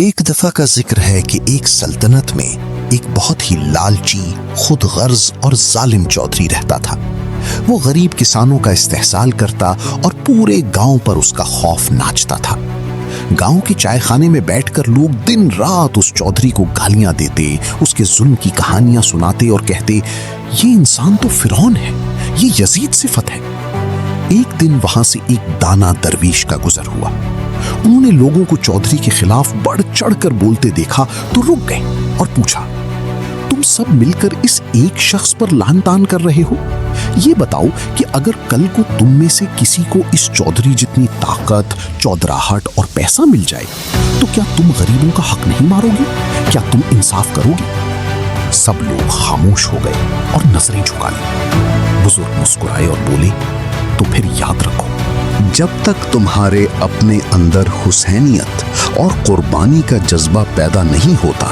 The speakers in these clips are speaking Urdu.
ایک دفعہ کا ذکر ہے کہ ایک سلطنت میں ایک بہت ہی لالچی، خود غرض اور ظالم چودھری رہتا تھا۔ وہ غریب کسانوں کا استحصال کرتا اور پورے گاؤں پر اس کا خوف ناچتا تھا۔ گاؤں کے چائے خانے میں بیٹھ کر لوگ دن رات اس چودھری کو گالیاں دیتے، اس کے ظلم کی کہانیاں سناتے اور کہتے، یہ انسان تو فرعون ہے، یہ یزید صفت ہے۔ ایک دن وہاں سے ایک دانا درویش کا گزر ہوا۔ انہوں نے لوگوں کو چودھری کے خلاف بڑھ چڑھ کر بولتے دیکھا تو رک گئے اور پوچھا، تم سب مل کر اس ایک شخص پر لعن طعن کر رہے ہو؟ یہ بتاؤ کہ اگر کل کو تم میں سے کسی کو اس چودھری جتنی طاقت، چودراہٹ اور پیسہ مل جائے تو کیا تم غریبوں کا حق نہیں مارو گے؟ کیا تم انصاف کرو گے؟ سب لوگ خاموش ہو گئے اور نظریں جھکا لی۔ بزرگ مسکرائے اور بولے، تو پھر یاد رکھو، جب تک تمہارے اپنے اندر حسینیت اور قربانی کا جذبہ پیدا نہیں ہوتا،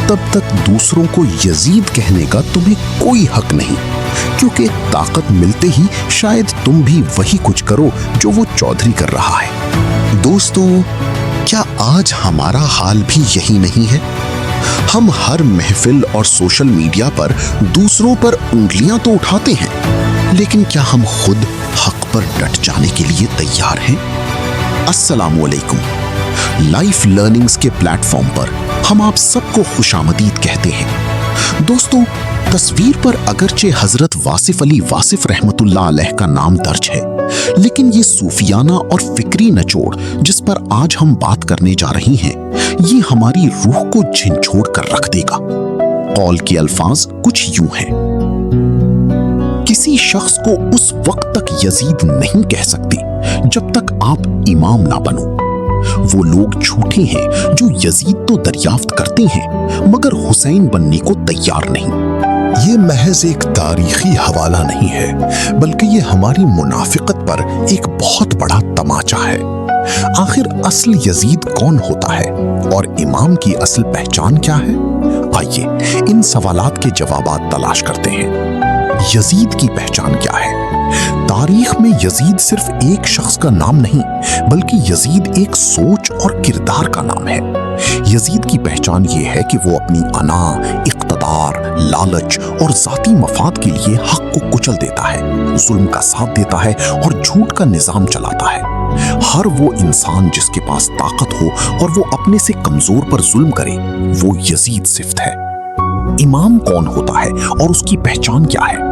تب تک دوسروں کو یزید کہنے کا تمہیں کوئی حق نہیں، کیونکہ طاقت ملتے ہی شاید تم بھی وہی کچھ کرو جو وہ چودھری کر رہا ہے۔ دوستو، کیا آج ہمارا حال بھی یہی نہیں ہے؟ ہم ہر محفل اور سوشل میڈیا پر دوسروں پر انگلیاں تو اٹھاتے ہیں، لیکن کیا ہم خود حق پر ڈٹ جانے کے لیے تیار ہیں؟ السلام علیکم۔ لائف لرننگز کے پلیٹ فارم پر ہم آپ سب کو خوش آمدید کہتے ہیں۔ دوستو، تصویر پر اگرچہ حضرت واصف علی واصف رحمۃ اللہ علیہ کا نام درج ہے، لیکن یہ صوفیانہ اور فکری نچوڑ جس پر آج ہم بات کرنے جا رہی ہیں، یہ ہماری روح کو جھنجھوڑ کر رکھ دے گا۔ قول کے الفاظ کچھ یوں ہیں، کسی شخص کو اس وقت تک یزید نہیں کہہ سکتے جب تک آپ امام نہ بنو۔ وہ لوگ جھوٹے ہیں جو یزید تو دریافت کرتے ہیں مگر حسین بننے کو تیار نہیں۔ یہ محض ایک تاریخی حوالہ نہیں ہے، بلکہ یہ ہماری منافقت پر ایک بہت بڑا تماچا ہے۔ آخر اصل یزید کون ہوتا ہے اور امام کی اصل پہچان کیا ہے؟ آئیے ان سوالات کے جوابات تلاش کرتے ہیں۔ یزید کی پہچان کیا ہے؟ تاریخ میں یزید صرف ایک شخص کا نام نہیں، بلکہ یزید ایک سوچ اور کردار کا نام ہے۔ یزید کی پہچان یہ ہے کہ وہ اپنی انا، اقتدار، لالچ اور ذاتی مفاد کے لیے حق کو کچل دیتا ہے، ظلم کا ساتھ دیتا ہے اور جھوٹ کا نظام چلاتا ہے۔ ہر وہ انسان جس کے پاس طاقت ہو اور وہ اپنے سے کمزور پر ظلم کرے، وہ یزید صفت ہے۔ امام کون ہوتا ہے اور اس کی پہچان کیا ہے؟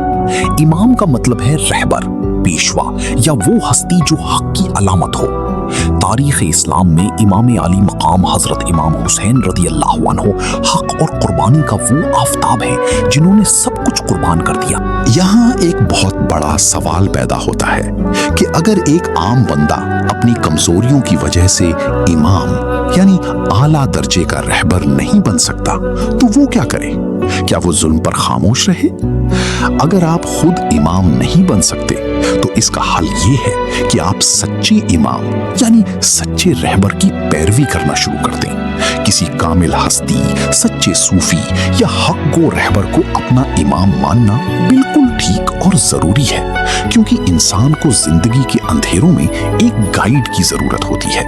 امام کا مطلب ہے رہبر، پیشوا یا وہ ہستی جو حق کی علامت ہو۔ تاریخ اسلام میں امام علی مقام حضرت امام حسین رضی اللہ عنہ حق اور قربانی کا وہ آفتاب ہے جنہوں نے سب کچھ قربان کر دیا۔ یہاں ایک بہت بڑا سوال پیدا ہوتا ہے کہ اگر ایک عام بندہ اپنی کمزوریوں کی وجہ سے امام یعنی اعلیٰ درجے کا رہبر نہیں بن سکتا تو وہ کیا کرے؟ کیا وہ ظلم پر خاموش رہے؟ اگر آپ خود امام نہیں بن سکتے تو اس کا حل یہ ہے کہ آپ سچے امام یعنی سچے رہبر کی پیروی کرنا شروع کر دیں۔ کسی کامل ہستی، سچے صوفی یا حق گو رہبر کو اپنا امام ماننا بالکل ٹھیک اور ضروری ہے، کیونکہ انسان کو زندگی کے اندھیروں میں ایک گائیڈ کی ضرورت ہوتی ہے۔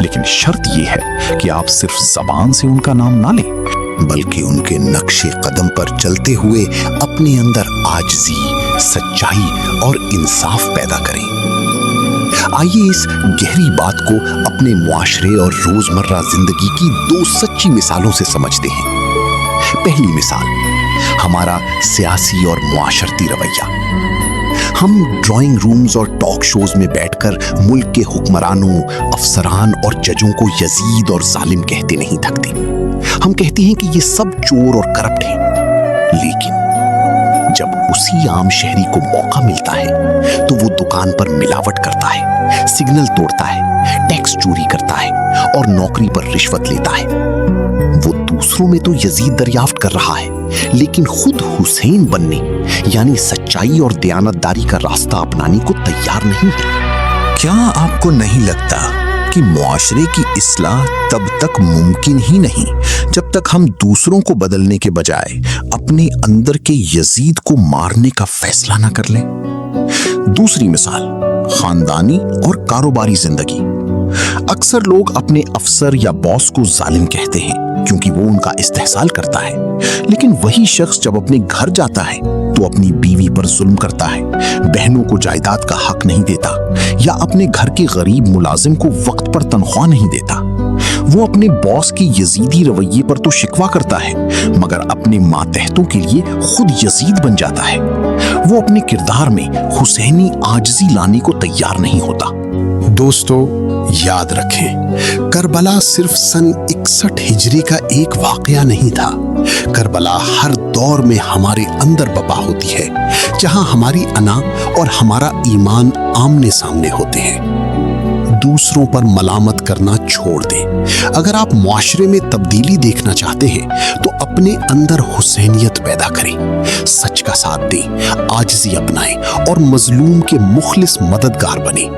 لیکن شرط یہ ہے کہ آپ صرف زبان سے ان کا نام نہ لیں، بلکہ ان کے نقش قدم پر چلتے ہوئے اپنے اندر عاجزی، سچائی اور انصاف پیدا کریں۔ آئیے اس گہری بات کو اپنے معاشرے اور روزمرہ زندگی کی دو سچی مثالوں سے سمجھتے ہیں۔ پہلی مثال، ہمارا سیاسی اور معاشرتی رویہ۔ ہم ڈرائنگ رومز اور ٹاک شوز میں بیٹھ کر ملک کے حکمرانوں، افسران اور ججوں کو یزید اور ظالم کہتے نہیں تھکتے۔ ہم کہتے ہیں کہ یہ سب چور اور کرپٹ ہیں، لیکن جب اسی عام شہری کو موقع ملتا ہے تو وہ دکان پر ملاوٹ کرتا ہے، سگنل توڑتا ہے، ٹیکس چوری کرتا ہے اور نوکری پر رشوت لیتا ہے۔ وہ دوسروں میں تو یزید دریافت کر رہا ہے، لیکن خود حسین بننے یعنی سچائی اور دیانتداری کا راستہ اپنانے کو تیار نہیں ہے۔ کیا آپ کو نہیں لگتا کہ معاشرے کی اصلاح تب تک ممکن ہی نہیں جب تک ہم دوسروں کو بدلنے کے بجائے اپنے اندر کے یزید کو مارنے کا فیصلہ نہ کر لیں؟ دوسری مثال، خاندانی اور کاروباری زندگی۔ اکثر لوگ اپنے افسر یا باس کو ظالم کہتے ہیں کیونکہ وہ ان کا استحصال کرتا ہے، لیکن وہی شخص جب اپنے گھر جاتا ہے تو اپنی بیوی پر ظلم کرتا ہے، بہنوں کو جائیداد کا حق نہیں دیتا یا اپنے گھر کے غریب ملازم کو وقت پر تنخواہ نہیں دیتا۔ وہ اپنے باس کے یزیدی رویے پر تو شکوہ کرتا ہے مگر اپنے ماتحتوں کے لیے خود یزید بن جاتا ہے۔ وہ اپنے کردار میں حسینی عاجزی لانے کو تیار نہیں ہوتا۔ دوستو، یاد رکھیں، کربلا صرف سن 61 ہجری کا ایک واقعہ نہیں تھا۔ کربلا ہر دور میں ہمارے اندر بپا ہوتی ہے، جہاں ہماری انا اور ہمارا ایمان آمنے سامنے ہوتے ہیں۔ دوسروں پر ملامت کرنا چھوڑ دیں۔ اگر آپ معاشرے میں تبدیلی دیکھنا چاہتے ہیں تو اپنے اندر حسینیت پیدا کریں، سچ کا ساتھ دیں، عاجزی اپنائیں اور مظلوم کے مخلص مددگار بنیں،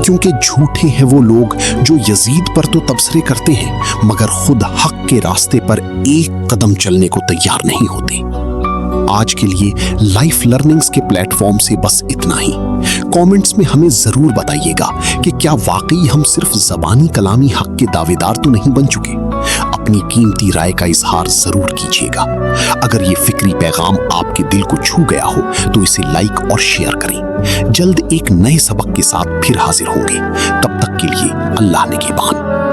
کیونکہ جھوٹے ہیں وہ لوگ جو یزید پر تو تبصرے کرتے ہیں مگر خود حق کے راستے پر ایک قدم چلنے کو تیار نہیں ہوتے۔ آج کے لیے لائف لرننگز کے پلیٹ فارم سے بس اتنا ہی۔ کامنٹس میں ہمیں ضرور بتائیے گا کہ کیا واقعی ہم صرف زبانی کلامی حق کے دعوے دار تو نہیں بن چکے؟ اپنی قیمتی رائے کا اظہار ضرور کیجیے گا۔ اگر یہ فکری پیغام آپ کے دل کو چھو گیا ہو تو اسے لائک اور شیئر کریں۔ جلد ایک نئے سبق کے ساتھ پھر حاضر ہوں گے، تب تک کے لیے اللہ نگہبان۔